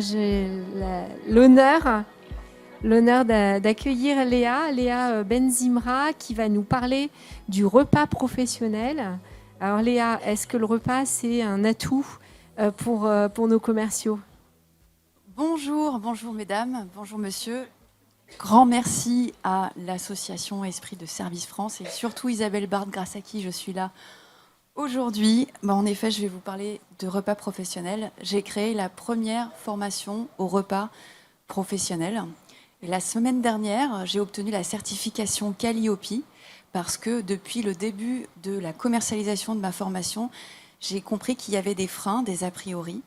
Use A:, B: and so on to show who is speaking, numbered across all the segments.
A: J'ai l'honneur d'accueillir Léa Benzimra, qui va nous parler du repas professionnel. Alors Léa, est-ce que le repas, c'est un atout pour nos commerciaux?
B: Bonjour mesdames, bonjour monsieur. Grand merci à l'association Esprit de Service France et surtout Isabelle Bard, grâce à qui je suis là aujourd'hui. En effet, je vais vous parler de repas professionnels. J'ai créé la première formation au repas professionnel. Et la semaine dernière, j'ai obtenu la certification Calliope parce que depuis le début de la commercialisation de ma formation, j'ai compris qu'il y avait des freins, des a priori.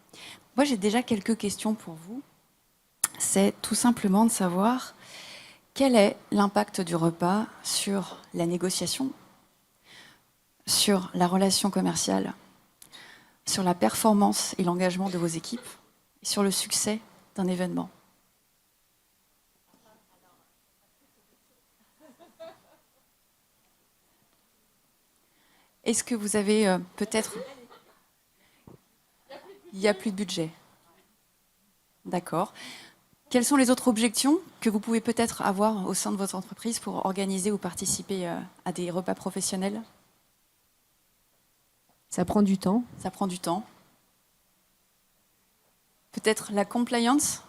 B: Moi, j'ai déjà quelques questions pour vous. C'est tout simplement de savoir quel est l'impact du repas sur la négociation, sur la relation commerciale, sur la performance et l'engagement de vos équipes, et sur le succès d'un événement. Est-ce que vous avez peut-être... Il n'y a plus de budget. D'accord. Quelles sont les autres objections que vous pouvez peut-être avoir au sein de votre entreprise pour organiser ou participer à des repas professionnels?
A: Ça prend du temps.
B: Ça prend du temps. Peut-être la compliance.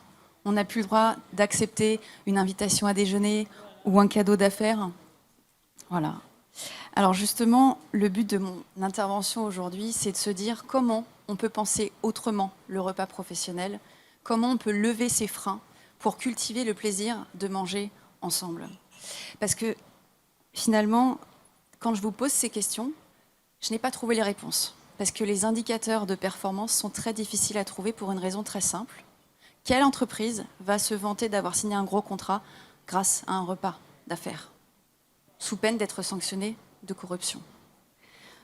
B: On n'a plus le droit d'accepter une invitation à déjeuner ou un cadeau d'affaires. Voilà. Alors justement, le but de mon intervention aujourd'hui, c'est de se dire comment on peut penser autrement le repas professionnel, comment on peut lever ces freins pour cultiver le plaisir de manger ensemble. Parce que finalement, quand je vous pose ces questions, je n'ai pas trouvé les réponses. Parce que les indicateurs de performance sont très difficiles à trouver pour une raison très simple. Quelle entreprise va se vanter d'avoir signé un gros contrat grâce à un repas d'affaires, sous peine d'être sanctionnée de corruption?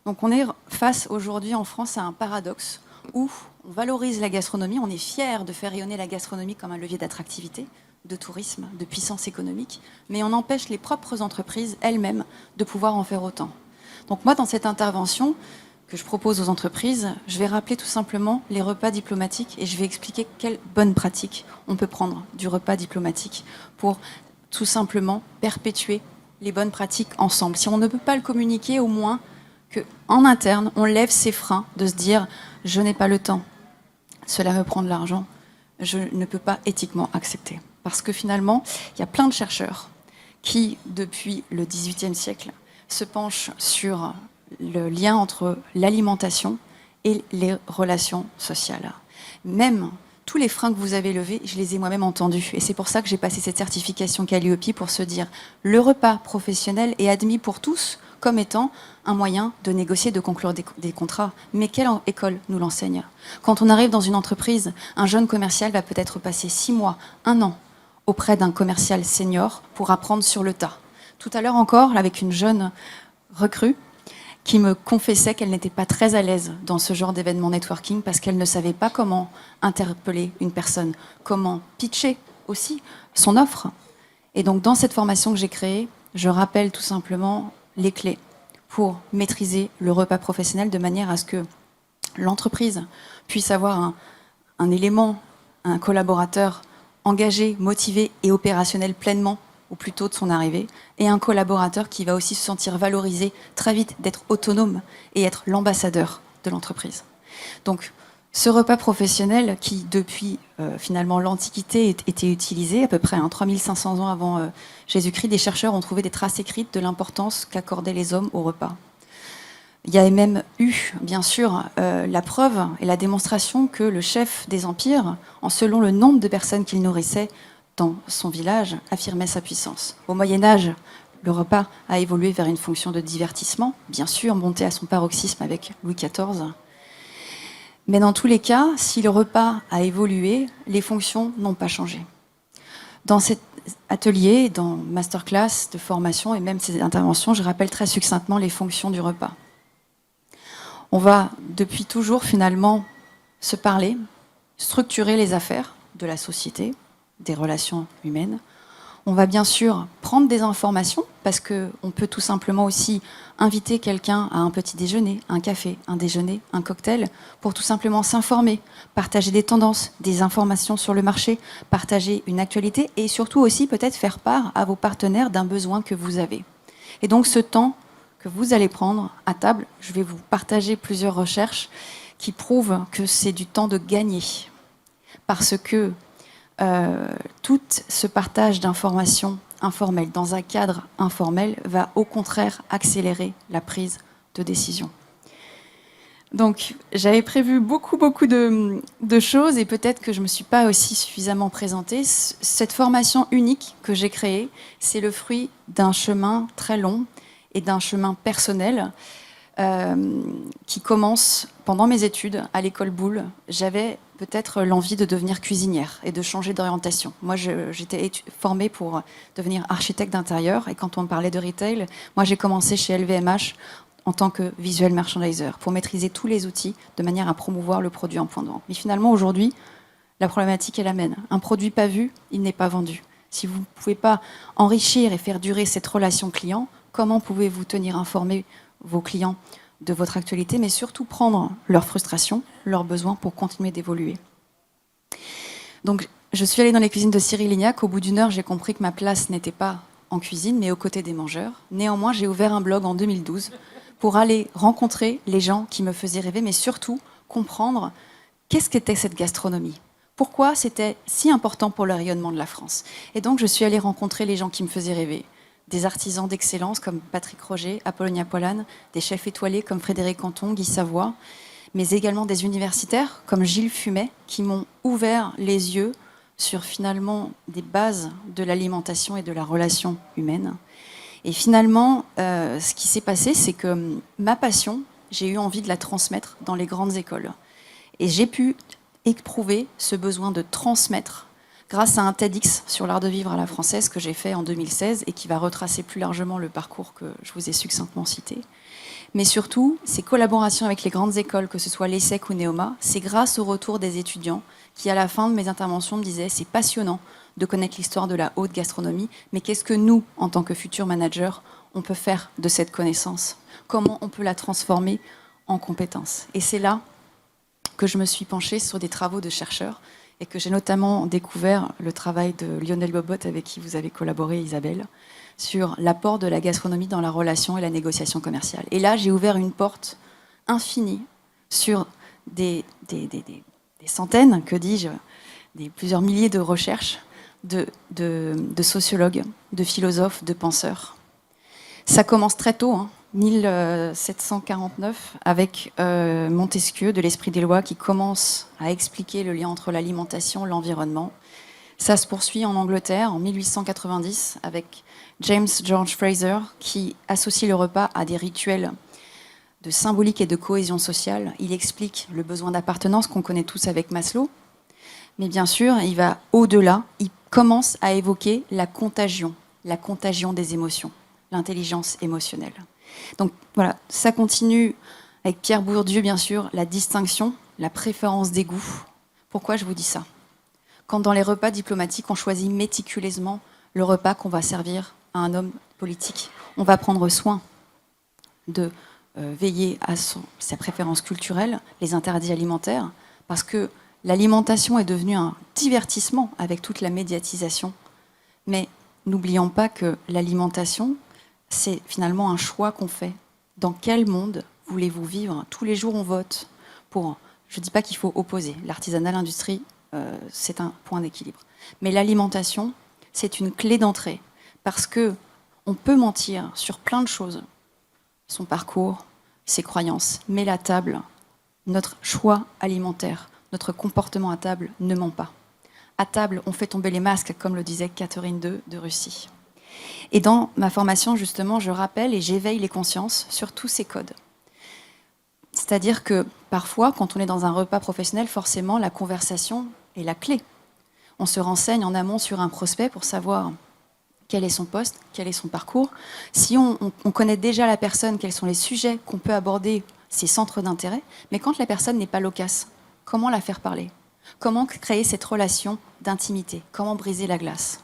B: Donc on est face aujourd'hui en France à un paradoxe où on valorise la gastronomie, on est fier de faire rayonner la gastronomie comme un levier d'attractivité, de tourisme, de puissance économique, mais on empêche les propres entreprises elles-mêmes de pouvoir en faire autant. Donc moi, dans cette intervention que je propose aux entreprises, je vais rappeler tout simplement les repas diplomatiques et je vais expliquer quelles bonnes pratiques on peut prendre du repas diplomatique pour tout simplement perpétuer les bonnes pratiques ensemble. Si on ne peut pas le communiquer, au moins qu'en interne, on lève ces freins de se dire « je n'ai pas le temps, cela me prend de l'argent, je ne peux pas éthiquement accepter ». Parce que finalement, il y a plein de chercheurs qui, depuis le XVIIIe siècle, se penchent sur le lien entre l'alimentation et les relations sociales. Même tous les freins que vous avez levés, je les ai moi-même entendus. Et c'est pour ça que j'ai passé cette certification Calliope pour se dire le repas professionnel est admis pour tous comme étant un moyen de négocier, de conclure des contrats. Mais quelle école nous l'enseigne? Quand on arrive dans une entreprise, un jeune commercial va peut-être passer 6 mois, 1 an auprès d'un commercial senior pour apprendre sur le tas. Tout à l'heure encore, avec une jeune recrue qui me confessait qu'elle n'était pas très à l'aise dans ce genre d'événement networking parce qu'elle ne savait pas comment interpeller une personne, comment pitcher aussi son offre. Et donc dans cette formation que j'ai créée, je rappelle tout simplement les clés pour maîtriser le repas professionnel de manière à ce que l'entreprise puisse avoir un élément, un collaborateur engagé, motivé et opérationnel pleinement ou plutôt de son arrivée, et un collaborateur qui va aussi se sentir valorisé très vite, d'être autonome et être l'ambassadeur de l'entreprise. Donc, ce repas professionnel qui, depuis finalement l'Antiquité, était utilisé, à peu près 3500 ans avant Jésus-Christ, des chercheurs ont trouvé des traces écrites de l'importance qu'accordaient les hommes au repas. Il y a même eu, bien sûr, la preuve et la démonstration que le chef des empires, selon le nombre de personnes qu'il nourrissait, dans son village, affirmait sa puissance. Au Moyen-Âge, le repas a évolué vers une fonction de divertissement, bien sûr, monté à son paroxysme avec Louis XIV. Mais dans tous les cas, si le repas a évolué, les fonctions n'ont pas changé. Dans cet atelier, dans masterclass de formation et même ces interventions, je rappelle très succinctement les fonctions du repas. On va, depuis toujours, finalement, se parler, structurer les affaires de la société, des relations humaines. On va bien sûr prendre des informations parce qu'on peut tout simplement aussi inviter quelqu'un à un petit déjeuner, un café, un déjeuner, un cocktail, pour tout simplement s'informer, partager des tendances, des informations sur le marché, partager une actualité et surtout aussi peut-être faire part à vos partenaires d'un besoin que vous avez. Et donc ce temps que vous allez prendre à table, je vais vous partager plusieurs recherches qui prouvent que c'est du temps de gagner. Parce que tout ce partage d'informations informelles dans un cadre informel va au contraire accélérer la prise de décision. Donc j'avais prévu beaucoup de choses et peut-être que je ne me suis pas aussi suffisamment présentée. Cette formation unique que j'ai créée, c'est le fruit d'un chemin très long et d'un chemin personnel qui commence pendant mes études à l'école Boulle. J'avais peut-être l'envie de devenir cuisinière et de changer d'orientation. Moi, j'étais formée pour devenir architecte d'intérieur et quand on me parlait de retail, moi j'ai commencé chez LVMH en tant que visual merchandiser pour maîtriser tous les outils de manière à promouvoir le produit en point de vente. Mais finalement, aujourd'hui, la problématique est la même. Un produit pas vu, il n'est pas vendu. Si vous ne pouvez pas enrichir et faire durer cette relation client, comment pouvez-vous tenir informés vos clients de votre actualité, mais surtout prendre leurs frustrations, leurs besoins pour continuer d'évoluer. Donc, je suis allée dans les cuisines de Cyril Lignac. Au bout d'une heure, j'ai compris que ma place n'était pas en cuisine, mais aux côtés des mangeurs. Néanmoins, j'ai ouvert un blog en 2012 pour aller rencontrer les gens qui me faisaient rêver, mais surtout comprendre qu'est-ce qu'était cette gastronomie. Pourquoi c'était si important pour le rayonnement de la France. Et donc, je suis allée rencontrer les gens qui me faisaient rêver. Des artisans d'excellence comme Patrick Roger, Apollonia Poilane, des chefs étoilés comme Frédéric Canton, Guy Savoie, mais également des universitaires comme Gilles Fumet, qui m'ont ouvert les yeux sur finalement des bases de l'alimentation et de la relation humaine. Et finalement, ce qui s'est passé, c'est que ma passion, j'ai eu envie de la transmettre dans les grandes écoles. Et j'ai pu éprouver ce besoin de transmettre grâce à un TEDx sur l'art de vivre à la française que j'ai fait en 2016 et qui va retracer plus largement le parcours que je vous ai succinctement cité. Mais surtout, ces collaborations avec les grandes écoles, que ce soit l'ESSEC ou Neoma, c'est grâce au retour des étudiants qui, à la fin de mes interventions, me disaient « c'est passionnant de connaître l'histoire de la haute gastronomie, mais qu'est-ce que nous, en tant que futurs managers, on peut faire de cette connaissance? Comment on peut la transformer en compétences ?» Et c'est là que je me suis penchée sur des travaux de chercheurs et que j'ai notamment découvert le travail de Lionel Bobot, avec qui vous avez collaboré, Isabelle, sur l'apport de la gastronomie dans la relation et la négociation commerciale. Et là, j'ai ouvert une porte infinie sur des centaines, que dis-je, des plusieurs milliers de recherches de sociologues, de philosophes, de penseurs. Ça commence très tôt, 1749, avec Montesquieu, de l'Esprit des lois, qui commence à expliquer le lien entre l'alimentation et l'environnement. Ça se poursuit en Angleterre, en 1890, avec James George Fraser, qui associe le repas à des rituels de symbolique et de cohésion sociale. Il explique le besoin d'appartenance qu'on connaît tous avec Maslow. Mais bien sûr, il va au-delà. Il commence à évoquer la contagion des émotions, l'intelligence émotionnelle. Donc voilà, ça continue avec Pierre Bourdieu, bien sûr, la distinction, la préférence des goûts. Pourquoi je vous dis ça? Quand dans les repas diplomatiques, on choisit méticuleusement le repas qu'on va servir à un homme politique, on va prendre soin de veiller à sa préférence culturelle, les interdits alimentaires, parce que l'alimentation est devenue un divertissement avec toute la médiatisation. Mais n'oublions pas que l'alimentation, c'est finalement un choix qu'on fait. Dans quel monde voulez-vous vivre? Tous les jours, on vote pour... Je ne dis pas qu'il faut opposer. L'artisanat, l'industrie, c'est un point d'équilibre. Mais l'alimentation, c'est une clé d'entrée. Parce qu'on peut mentir sur plein de choses. Son parcours, ses croyances. Mais la table, notre choix alimentaire, notre comportement à table ne ment pas. À table, on fait tomber les masques, comme le disait Catherine II de Russie. Et dans ma formation, justement, je rappelle et j'éveille les consciences sur tous ces codes. C'est-à-dire que parfois, quand on est dans un repas professionnel, forcément, la conversation est la clé. On se renseigne en amont sur un prospect pour savoir quel est son poste, quel est son parcours. Si on connaît déjà la personne, quels sont les sujets qu'on peut aborder, ses centres d'intérêt, mais quand la personne n'est pas loquace, comment la faire parler? Comment créer cette relation d'intimité? Comment briser la glace?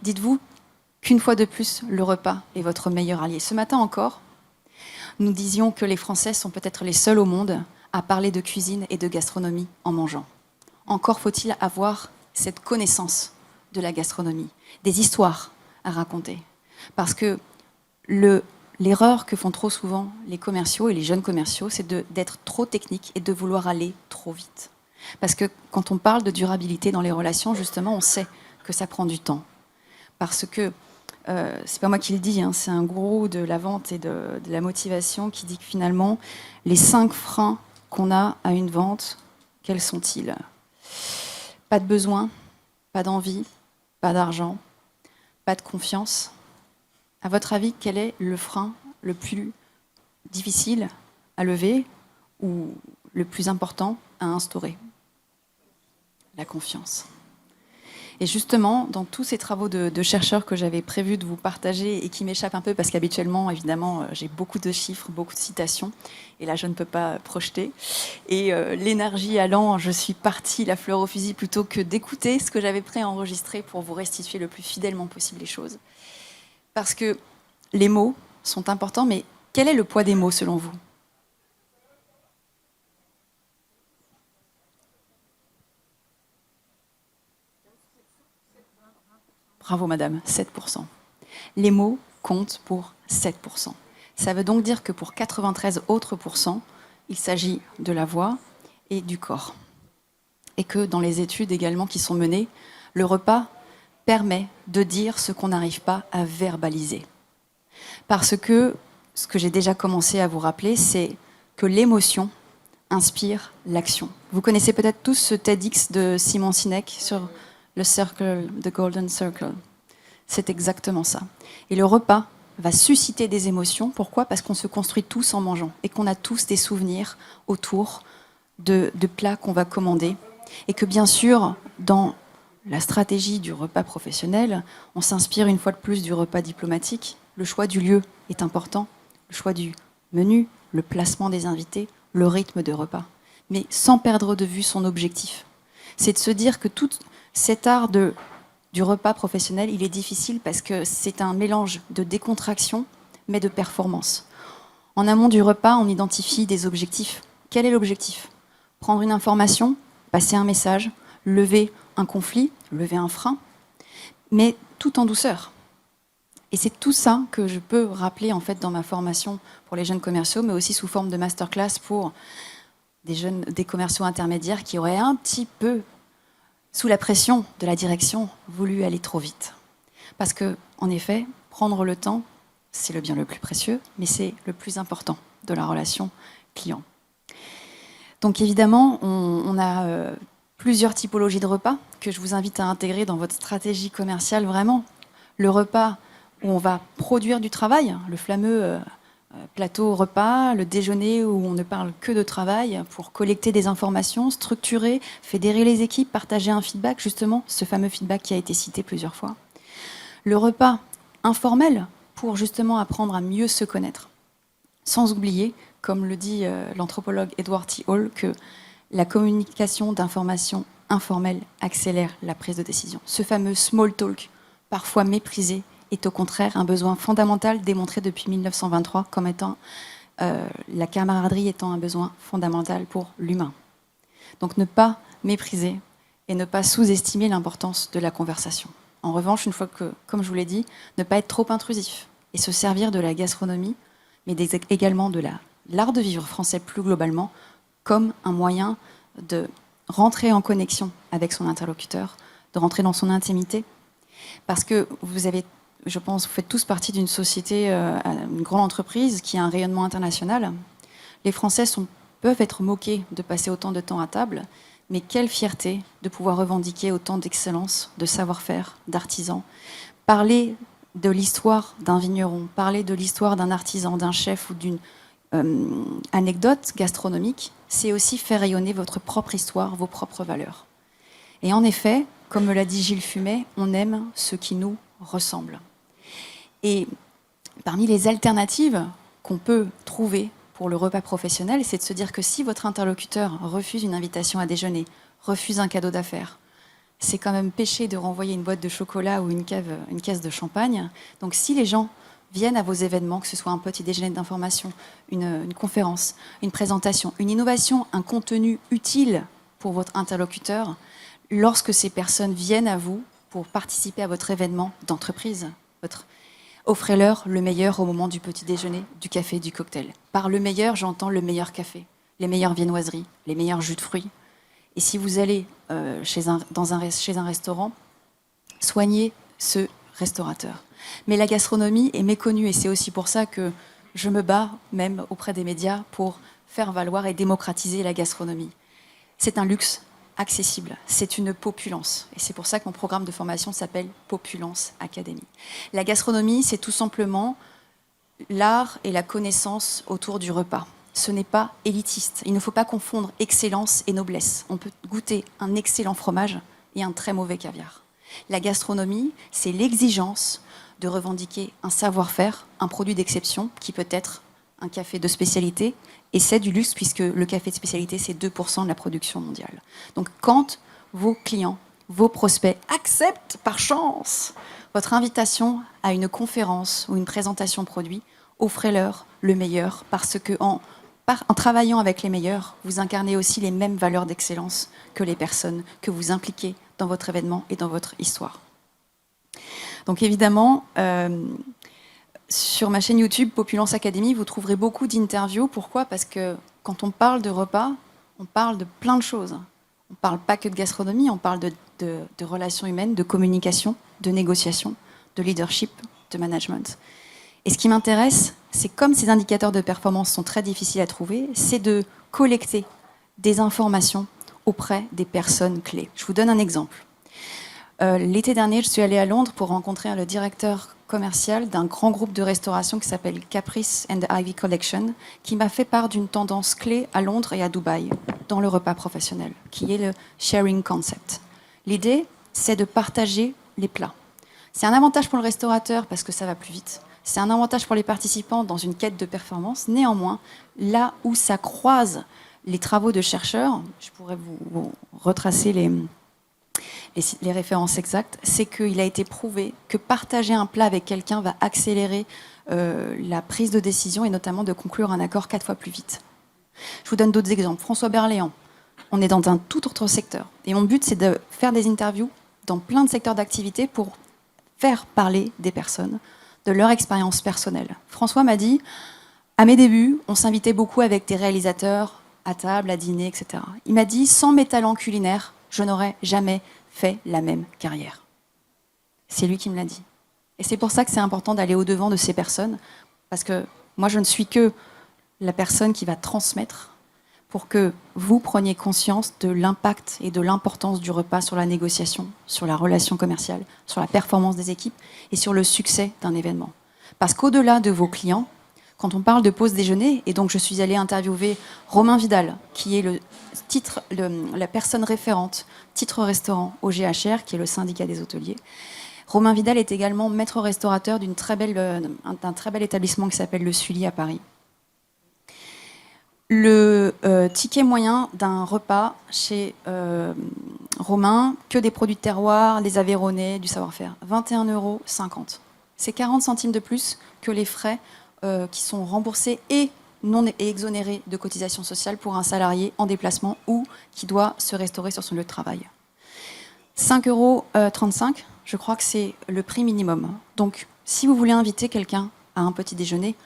B: Dites-vous, qu'une fois de plus, le repas est votre meilleur allié. Ce matin encore, nous disions que les Français sont peut-être les seuls au monde à parler de cuisine et de gastronomie en mangeant. Encore faut-il avoir cette connaissance de la gastronomie, des histoires à raconter. Parce que l'erreur que font trop souvent les commerciaux et les jeunes commerciaux, c'est d'être trop technique et de vouloir aller trop vite. Parce que quand on parle de durabilité dans les relations, justement, on sait que ça prend du temps. Parce que, c'est pas moi qui le dis, hein, c'est un gourou de la vente et de la motivation qui dit que finalement, les 5 freins qu'on a à une vente, quels sont-ils? Pas de besoin, pas d'envie, pas d'argent, pas de confiance. À votre avis, quel est le frein le plus difficile à lever ou le plus important à instaurer? La confiance. Et justement, dans tous ces travaux de chercheurs que j'avais prévu de vous partager et qui m'échappent un peu parce qu'habituellement, évidemment, j'ai beaucoup de chiffres, beaucoup de citations, et là, je ne peux pas projeter. Et l'énergie allant, je suis partie la fleur au fusil plutôt que d'écouter ce que j'avais préenregistré pour vous restituer le plus fidèlement possible les choses. Parce que les mots sont importants, mais quel est le poids des mots selon vous ? Bravo madame, 7%. Les mots comptent pour 7%. Ça veut donc dire que pour 93 autres %, il s'agit de la voix et du corps. Et que dans les études également qui sont menées, le repas permet de dire ce qu'on n'arrive pas à verbaliser. Parce que ce que j'ai déjà commencé à vous rappeler, c'est que l'émotion inspire l'action. Vous connaissez peut-être tous ce TEDx de Simon Sinek sur le cercle, the golden circle. C'est exactement ça. Et le repas va susciter des émotions. Pourquoi ? Parce qu'on se construit tous en mangeant et qu'on a tous des souvenirs autour de plats qu'on va commander. Et que bien sûr, dans la stratégie du repas professionnel, on s'inspire une fois de plus du repas diplomatique. Le choix du lieu est important, le choix du menu, le placement des invités, le rythme de repas. Mais sans perdre de vue son objectif. C'est de se dire que tout cet art du repas professionnel, il est difficile parce que c'est un mélange de décontraction, mais de performance. En amont du repas, on identifie des objectifs. Quel est l'objectif ? Prendre une information, passer un message, lever un conflit, lever un frein, mais tout en douceur. Et c'est tout ça que je peux rappeler en fait dans ma formation pour les jeunes commerciaux, mais aussi sous forme de masterclass pour des commerciaux intermédiaires qui auraient un petit peu, sous la pression de la direction, voulu aller trop vite. Parce que, en effet, prendre le temps, c'est le bien le plus précieux, mais c'est le plus important de la relation client. Donc évidemment, on a plusieurs typologies de repas que je vous invite à intégrer dans votre stratégie commerciale vraiment. Le repas où on va produire du travail, le fameux plateau repas, le déjeuner où on ne parle que de travail pour collecter des informations, structurer, fédérer les équipes, partager un feedback, justement, ce fameux feedback qui a été cité plusieurs fois. Le repas informel pour justement apprendre à mieux se connaître. Sans oublier, comme le dit l'anthropologue Edward T. Hall, que la communication d'informations informelles accélère la prise de décision. Ce fameux small talk, parfois méprisé, est au contraire un besoin fondamental démontré depuis 1923 comme étant la camaraderie étant un besoin fondamental pour l'humain. Donc ne pas mépriser et ne pas sous-estimer l'importance de la conversation. En revanche, une fois que, comme je vous l'ai dit, ne pas être trop intrusif et se servir de la gastronomie, mais également de l'art de vivre français plus globalement, comme un moyen de rentrer en connexion avec son interlocuteur, de rentrer dans son intimité. Parce que vous avez, je pense, vous faites tous partie d'une société, une grande entreprise qui a un rayonnement international. Les Français peuvent être moqués de passer autant de temps à table, mais quelle fierté de pouvoir revendiquer autant d'excellence, de savoir-faire, d'artisans. Parler de l'histoire d'un vigneron, parler de l'histoire d'un artisan, d'un chef ou d'une anecdote gastronomique, c'est aussi faire rayonner votre propre histoire, vos propres valeurs. Et en effet, comme me l'a dit Gilles Fumet, on aime ce qui nous ressemble. Et parmi les alternatives qu'on peut trouver pour le repas professionnel, c'est de se dire que si votre interlocuteur refuse une invitation à déjeuner, refuse un cadeau d'affaires, c'est quand même péché de renvoyer une boîte de chocolat ou une caisse de champagne. Donc si les gens viennent à vos événements, que ce soit un petit déjeuner d'information, une conférence, une présentation, une innovation, un contenu utile pour votre interlocuteur, lorsque ces personnes viennent à vous pour participer à votre événement d'entreprise, offrez-leur le meilleur au moment du petit déjeuner, du café, du cocktail. Par le meilleur, j'entends le meilleur café, les meilleures viennoiseries, les meilleurs jus de fruits. Et si vous allez chez un restaurant, soignez ce restaurateur. Mais la gastronomie est méconnue et c'est aussi pour ça que je me bats même auprès des médias pour faire valoir et démocratiser la gastronomie. C'est un luxe accessible, c'est une populance. Et c'est pour ça que mon programme de formation s'appelle Populance Academy. La gastronomie, c'est tout simplement l'art et la connaissance autour du repas. Ce n'est pas élitiste. Il ne faut pas confondre excellence et noblesse. On peut goûter un excellent fromage et un très mauvais caviar. La gastronomie, c'est l'exigence de revendiquer un savoir-faire, un produit d'exception, qui peut être un café de spécialité, et c'est du luxe puisque le café de spécialité, c'est 2% de la production mondiale. Donc quand vos clients, vos prospects acceptent par chance votre invitation à une conférence ou une présentation produit, offrez-leur le meilleur parce que en travaillant avec les meilleurs, vous incarnez aussi les mêmes valeurs d'excellence que les personnes que vous impliquez dans votre événement et dans votre histoire. Donc évidemment, sur ma chaîne YouTube Populance Academy, vous trouverez beaucoup d'interviews. Pourquoi ? Parce que quand on parle de repas, on parle de plein de choses. On ne parle pas que de gastronomie, on parle de relations humaines, de communication, de négociation, de leadership, de management. Et ce qui m'intéresse, c'est comme ces indicateurs de performance sont très difficiles à trouver, c'est de collecter des informations auprès des personnes clés. Je vous donne un exemple. L'été dernier, je suis allée à Londres pour rencontrer le directeur commercial d'un grand groupe de restauration qui s'appelle Caprice and Ivy Collection, qui m'a fait part d'une tendance clé à Londres et à Dubaï dans le repas professionnel, qui est le sharing concept. L'idée, c'est de partager les plats. C'est un avantage pour le restaurateur parce que ça va plus vite. C'est un avantage pour les participants dans une quête de performance. Néanmoins, là où ça croise les travaux de chercheurs, je pourrais vous retracer les références exactes, c'est qu'il a été prouvé que partager un plat avec quelqu'un va accélérer la prise de décision et notamment de conclure un accord 4 fois plus vite. Je vous donne d'autres exemples. François Berléand, on est dans un tout autre secteur. Et mon but, c'est de faire des interviews dans plein de secteurs d'activité pour faire parler des personnes, de leur expérience personnelle. François m'a dit, à mes débuts, on s'invitait beaucoup avec des réalisateurs à table, à dîner, etc. Il m'a dit, sans mes talents culinaires, je n'aurais jamais fait la même carrière. C'est lui qui me l'a dit. Et c'est pour ça que c'est important d'aller au-devant de ces personnes, parce que moi, je ne suis que la personne qui va transmettre pour que vous preniez conscience de l'impact et de l'importance du repas sur la négociation, sur la relation commerciale, sur la performance des équipes et sur le succès d'un événement. Parce qu'au-delà de vos clients, quand on parle de pause déjeuner, et donc je suis allée interviewer Romain Vidal, qui est la personne référente, titre restaurant au GHR, qui est le syndicat des hôteliers. Romain Vidal est également maître restaurateur d'un très bel établissement qui s'appelle le Sully à Paris. Le ticket moyen d'un repas chez Romain, que des produits de terroir, des Aveyronnais, du savoir-faire, 21,50 €. C'est 40 centimes de plus que les frais qui sont remboursés et exonérés de cotisations sociales pour un salarié en déplacement ou qui doit se restaurer sur son lieu de travail. 5,35 €, je crois que c'est le prix minimum. Donc, si vous voulez inviter quelqu'un à un petit déjeuner,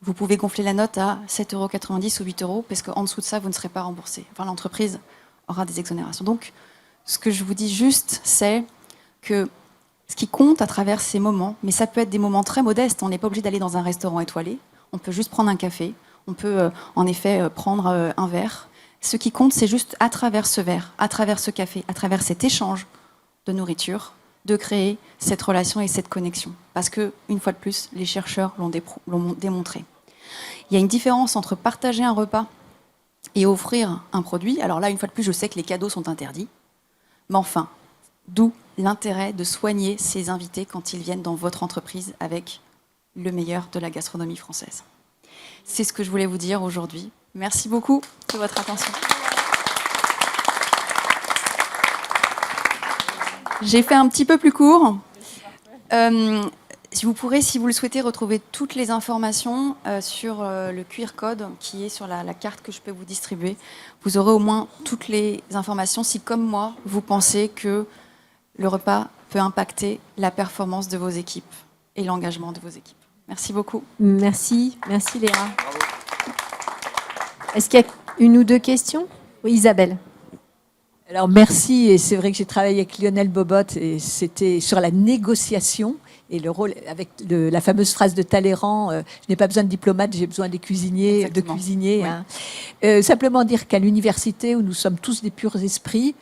B: vous pouvez gonfler la note à 7,90 € ou 8 €, parce qu'en dessous de ça, vous ne serez pas remboursé. Enfin, l'entreprise aura des exonérations. Donc, ce que je vous dis juste, c'est que ce qui compte à travers ces moments, mais ça peut être des moments très modestes, on n'est pas obligé d'aller dans un restaurant étoilé, on peut juste prendre un café, on peut en effet prendre un verre. Ce qui compte, c'est juste à travers ce verre, à travers ce café, à travers cet échange de nourriture, de créer cette relation et cette connexion. Parce que, une fois de plus, les chercheurs l'ont démontré. Il y a une différence entre partager un repas et offrir un produit. Alors là, une fois de plus, je sais que les cadeaux sont interdits. Mais enfin, d'où l'intérêt de soigner ces invités quand ils viennent dans votre entreprise avec le meilleur de la gastronomie française. C'est ce que je voulais vous dire aujourd'hui. Merci beaucoup de votre attention. J'ai fait un petit peu plus court. Vous pourrez, si vous le souhaitez, retrouver toutes les informations sur le QR code qui est sur la carte que je peux vous distribuer. Vous aurez au moins toutes les informations si, comme moi, vous pensez que le repas peut impacter la performance de vos équipes et l'engagement de vos équipes. Merci beaucoup.
A: Merci Léa. Est-ce qu'il y a une ou deux questions? Oui, Isabelle.
C: Alors merci, et c'est vrai que j'ai travaillé avec Lionel Bobot et c'était sur la négociation et le rôle avec la fameuse phrase de Talleyrand, je n'ai pas besoin de diplomate, j'ai besoin des cuisiniers,
B: Exactement.
C: de cuisiniers.
B: Oui.
C: Hein. Simplement dire qu'à l'université où nous sommes tous des purs esprits,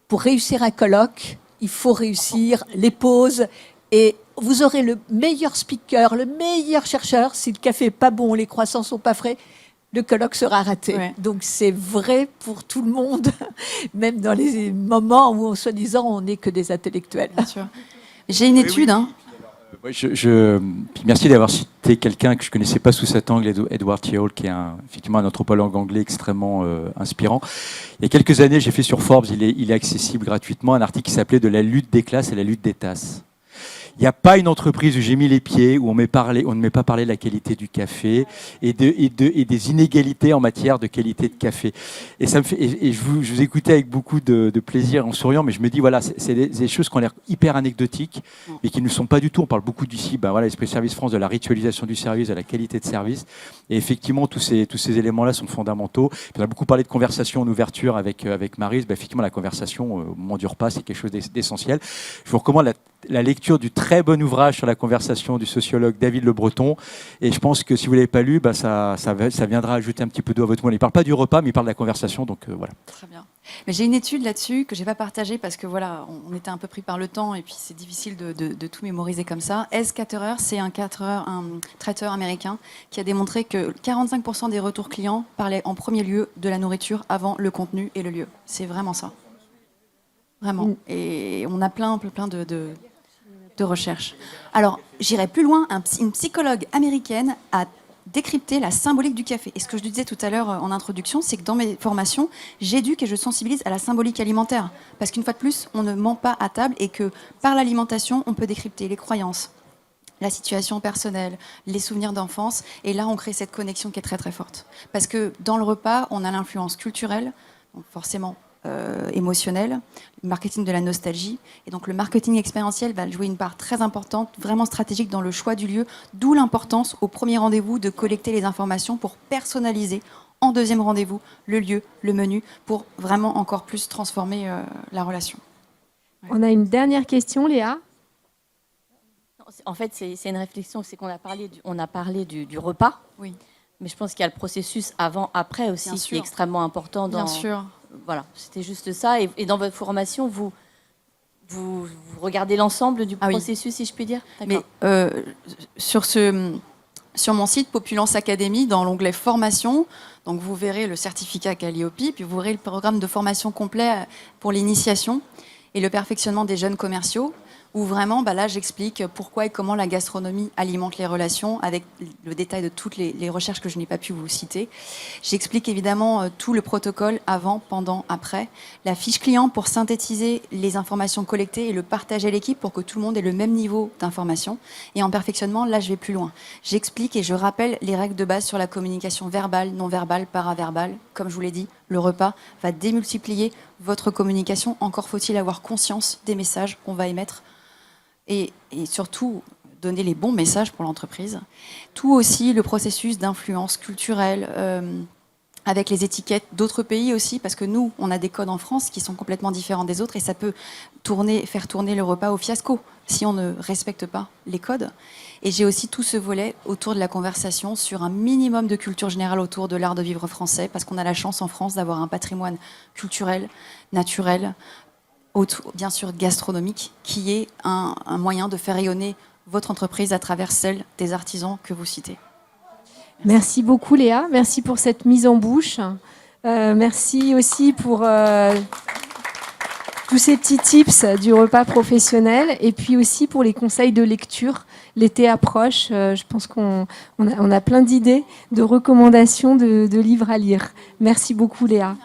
C: pour réussir un colloque, il faut réussir les pauses et vous aurez le meilleur speaker, le meilleur chercheur. Si le café n'est pas bon, les croissants sont pas frais, le colloque sera raté.
B: Ouais.
C: Donc c'est vrai pour tout le monde, même dans les moments où, soi-disant, on n'est que des intellectuels.
B: Bien sûr. J'ai une étude.
D: Oui.
B: Hein.
D: Puis merci d'avoir cité quelqu'un que je ne connaissais pas sous cet angle, Edward Yeall, qui est effectivement un anthropologue anglais extrêmement inspirant. Il y a quelques années, j'ai fait sur Forbes, il est accessible gratuitement, un article qui s'appelait « De la lutte des classes à la lutte des tasses ». Il n'y a pas une entreprise où j'ai mis les pieds où on ne m'ait pas parlé de la qualité du café et des inégalités en matière de qualité de café. Et ça me fait, et je vous écoutais avec beaucoup de plaisir en souriant, mais je me dis voilà, c'est des choses qui ont l'air hyper anecdotiques, mais qui ne le sont pas du tout. On parle beaucoup d'ici, voilà, l'Esprit Service France, de la ritualisation du service, de la qualité de service. Et effectivement, tous ces éléments-là sont fondamentaux. Puis on a beaucoup parlé de conversation en ouverture avec Maryse. Effectivement, la conversation au moment du repas, c'est quelque chose d'essentiel. Je vous recommande la lecture du très bon ouvrage sur la conversation du sociologue David Le Breton. Et je pense que si vous ne l'avez pas lu, ça viendra ajouter un petit peu d'eau à votre moelle. Il ne parle pas du repas, mais il parle de la conversation. Donc voilà.
B: Très bien. Mais j'ai une étude là-dessus que je n'ai pas partagée parce que voilà, on était un peu pris par le temps et puis c'est difficile de tout mémoriser comme ça. S. Caterer, c'est un traiteur américain qui a démontré que 45% des retours clients parlaient en premier lieu de la nourriture avant le contenu et le lieu. C'est vraiment ça. Vraiment. Et on a plein de recherches. Alors, j'irai plus loin. Une psychologue américaine a décrypté la symbolique du café. Et ce que je disais tout à l'heure en introduction, c'est que dans mes formations, j'éduque et je sensibilise à la symbolique alimentaire. Parce qu'une fois de plus, on ne ment pas à table et que par l'alimentation, on peut décrypter les croyances, la situation personnelle, les souvenirs d'enfance. Et là, on crée cette connexion qui est très très forte. Parce que dans le repas, on a l'influence culturelle, donc forcément émotionnel, le marketing de la nostalgie. Et donc le marketing expérientiel va jouer une part très importante, vraiment stratégique dans le choix du lieu, d'où l'importance au premier rendez-vous de collecter les informations pour personnaliser en deuxième rendez-vous le lieu, le menu, pour vraiment encore plus transformer la relation.
A: Ouais. On a une dernière question, Léa.
E: En fait, c'est une réflexion, c'est qu'on a parlé du repas,
B: oui.
E: Mais je pense qu'il y a le processus avant-après aussi qui est extrêmement important.
B: Bien sûr.
E: Voilà, c'était juste ça. Et dans votre formation, vous regardez l'ensemble du processus, si je puis dire.
B: Mais sur mon site Populence Academy, dans l'onglet formation, donc vous verrez le certificat Calliope, puis vous verrez le programme de formation complet pour l'initiation et le perfectionnement des jeunes commerciaux, où vraiment, là, j'explique pourquoi et comment la gastronomie alimente les relations, avec le détail de toutes les recherches que je n'ai pas pu vous citer. J'explique évidemment tout le protocole avant, pendant, après. La fiche client pour synthétiser les informations collectées et le partager à l'équipe pour que tout le monde ait le même niveau d'information. Et en perfectionnement, là, je vais plus loin. J'explique et je rappelle les règles de base sur la communication verbale, non verbale, paraverbale. Comme je vous l'ai dit, le repas va démultiplier votre communication. Encore faut-il avoir conscience des messages qu'on va émettre. Et surtout, donner les bons messages pour l'entreprise. Tout aussi le processus d'influence culturelle avec les étiquettes d'autres pays aussi, parce que nous, on a des codes en France qui sont complètement différents des autres et ça peut faire tourner le repas au fiasco si on ne respecte pas les codes. Et j'ai aussi tout ce volet autour de la conversation sur un minimum de culture générale autour de l'art de vivre français, parce qu'on a la chance en France d'avoir un patrimoine culturel, naturel, bien sûr gastronomique, qui est un moyen de faire rayonner votre entreprise à travers celle des artisans que vous citez.
A: Merci beaucoup Léa, merci pour cette mise en bouche. Merci aussi pour tous ces petits tips du repas professionnel et puis aussi pour les conseils de lecture. L'été approche, je pense qu'on a plein d'idées, de recommandations de livres à lire. Merci beaucoup Léa.